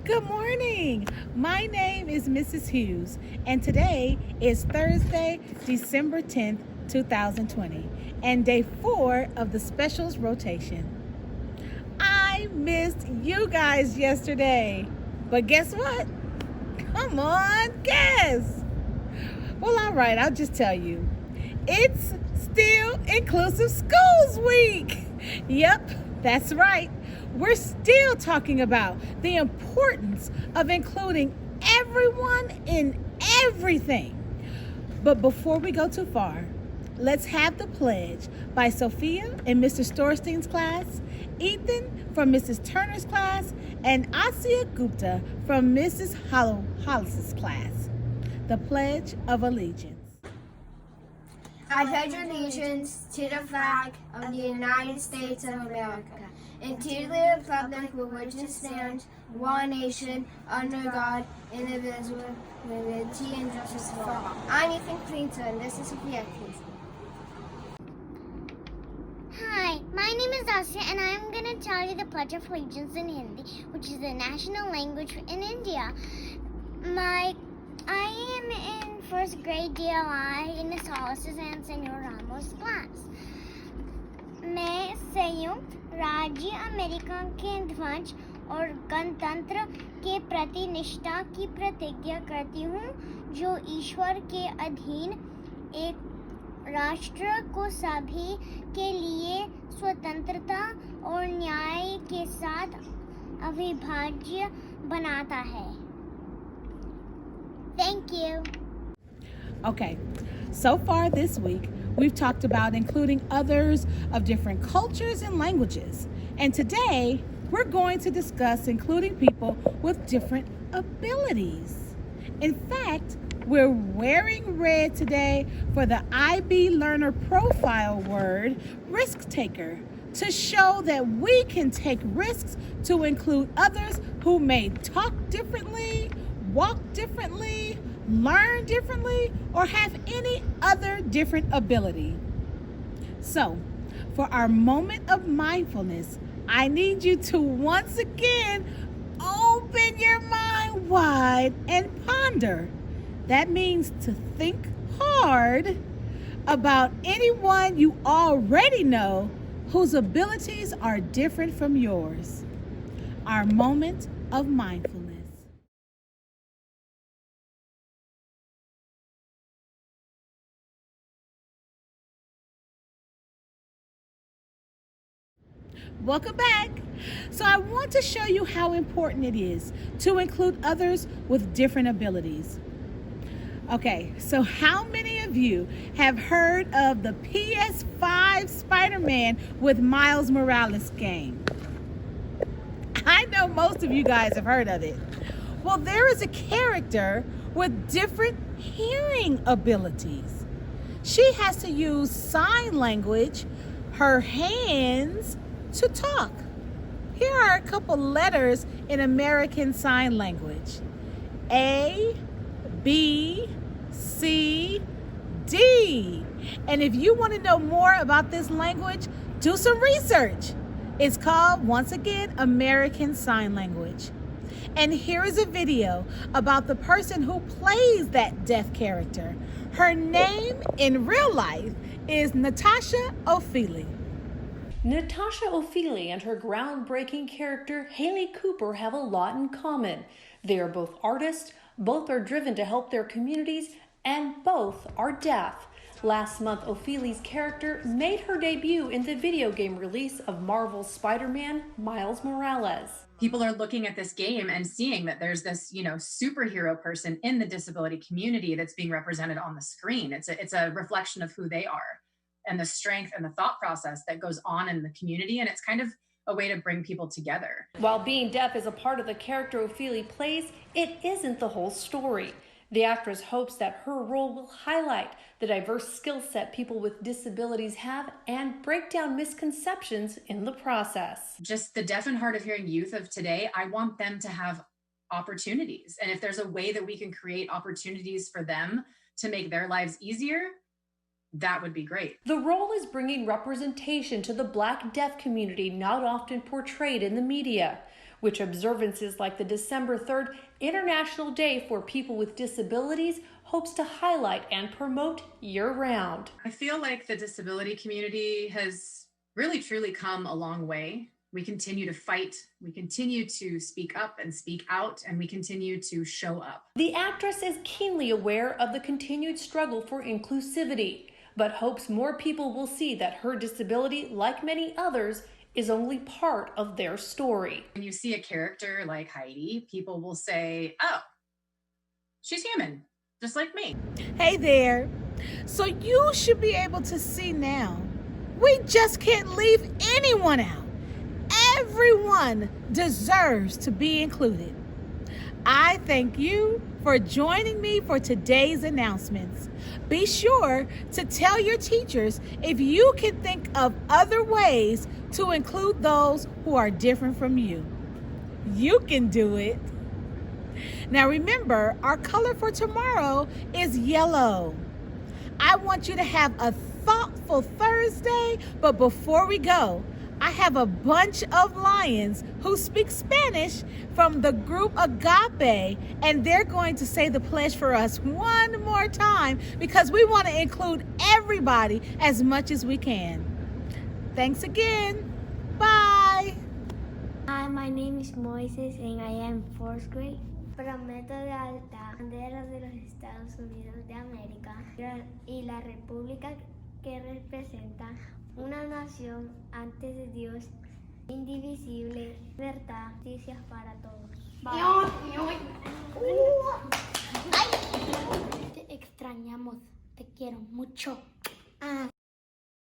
Good morning. My name is Mrs. Hughes, and today is Thursday, December 10th, 2020, and day 4 of the specials rotation. I missed you guys yesterday, but guess what? Come on, guess. Well, all right, I'll just tell you. It's still Inclusive Schools Week. Yep, that's right. We're still talking about the importance of including everyone in everything. But before we go too far, let's have the pledge by Sophia in Mr. Storstein's class, Ethan from Mrs. Turner's class, and Asya Gupta from Mrs. Hollis's class. The Pledge of Allegiance. I pledge allegiance to the flag of the United States of America and to the republic for which it stands, one nation, under God, indivisible, with liberty and justice for all. I'm Ethan Clinton. This is Sophia Clinton. Hi, my name is Asya and I'm going to tell you the Pledge of Allegiance in Hindi, which is the national language in India. I am in first grade DLI in Miss Hollis's and Senor Ramos class. मैं संयुक्त राज्य America के ध्वज और गणतंत्र के प्रति निष्ठा की प्रतिज्ञा करती हूँ, जो ईश्वर के अधीन एक राष्ट्र को सभी के लिए स्वतंत्रता और न्याय के साथ अविभाज्य बनाता है. Thank you. Okay, so far this week, we've talked about including others of different cultures and languages. And today, we're going to discuss including people with different abilities. In fact, we're wearing red today for the IB Learner Profile word, risk taker, to show that we can take risks to include others who may talk differently, walk differently, learn differently, or have any other different ability. So, for our moment of mindfulness, I need you to once again open your mind wide and ponder. That means to think hard about anyone you already know whose abilities are different from yours. Our moment of mindfulness. Welcome back. So I want to show you how important it is to include others with different abilities. Okay, so how many of you have heard of the PS5 Spider-Man with Miles Morales game? I know most of you guys have heard of it. Well, there is a character with different hearing abilities. She has to use sign language, her hands, to talk. Here are a couple letters in American Sign Language. A, B, C, D. And if you want to know more about this language, do some research. It's called, once again, American Sign Language. And here is a video about the person who plays that deaf character. Her name in real life is Natasha O'Feely. Natasha O'Feely and her groundbreaking character Haley Cooper have a lot in common. They are both artists, both are driven to help their communities, and both are deaf. Last month, O'Feely's character made her debut in the video game release of Marvel's Spider-Man, Miles Morales. People are looking at this game and seeing that there's this, superhero person in the disability community that's being represented on the screen. It's a reflection of who they are and the strength and the thought process that goes on in the community. And it's kind of a way to bring people together. While being deaf is a part of the character O'Feely plays, it isn't the whole story. The actress hopes that her role will highlight the diverse skill set people with disabilities have and break down misconceptions in the process. Just the deaf and hard of hearing youth of today, I want them to have opportunities. And if there's a way that we can create opportunities for them to make their lives easier, that would be great. The role is bringing representation to the Black deaf community not often portrayed in the media. which observances like the December 3rd International Day for People with Disabilities hopes to highlight and promote year-round. I feel like the disability community has really truly come a long way. We continue to fight, we continue to speak up and speak out, and we continue to show up. The actress is keenly aware of the continued struggle for inclusivity, but hopes more people will see that her disability, like many others, is only part of their story. When you see a character like Heidi, people will say, oh, she's human, just like me. Hey there. So you should be able to see now. We just can't leave anyone out. Everyone deserves to be included. I thank you for joining me for today's announcements. Be sure to tell your teachers if you can think of other ways to include those who are different from you. You can do it. Now remember, our color for tomorrow is yellow. I want you to have a thoughtful Thursday, but before we go, I have a bunch of lions who speak Spanish from the group Agape, and they're going to say the pledge for us one more time because we want to include everybody as much as we can. Thanks again. Bye. Hi, my name is Moises and I am 4th grade. Prometo lealtad, bandera de los Estados Unidos de América y la república que representa una nación ante de Dios, indivisible, verdad, justicia para todos. Te extrañamos, te quiero mucho.